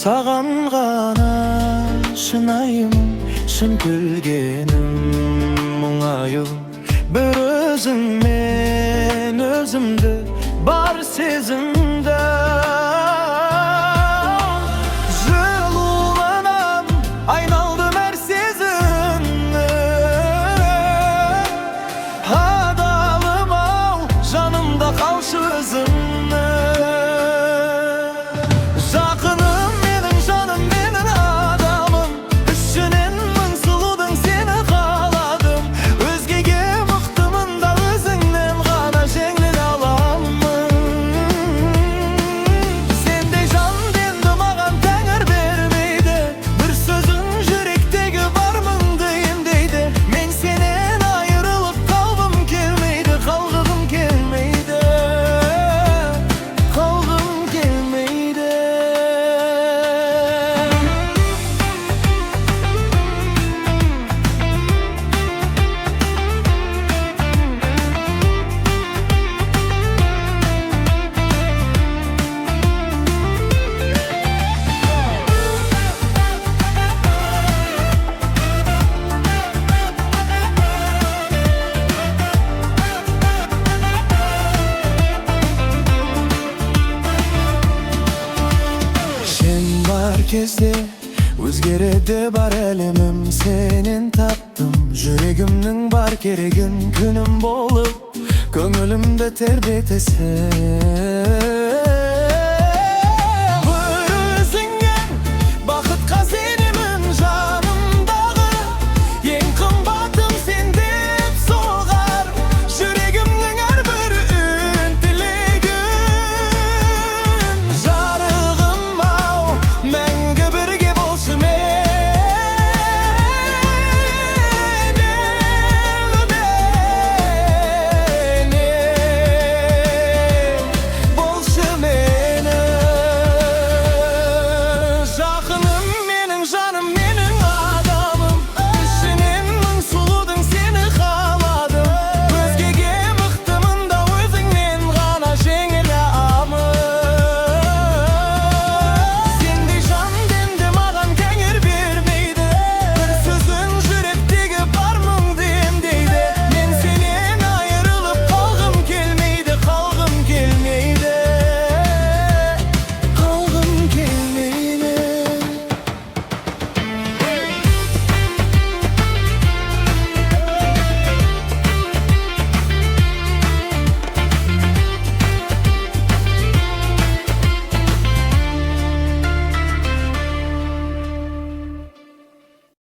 Sağan gana şınayım, şın bilgenim muңayım. Bir özüm men özümde bar sezimde. Jılılanam, aynaldım her sezimde. Adalım al, janımda kalşı özümde. Жақыным менің жаным, менің адамым. Ішінен мың сұлудың сені қаладым. Өзгеге мықтымын да өзіңнен ғана жеңіл аламын. Сендей жанды енді маған тәңір бермейді. Бір сөзің жүректегі бар мұңды емдейді. Мен сенен айырылып қалғым келмейді, қалғым келмейді, қалғым келмейді. Sen var кезде өзгереді бар әлемім. Сенен таптым жүрегімнің бар керегін. Күнім болып көңілімді тербетесің.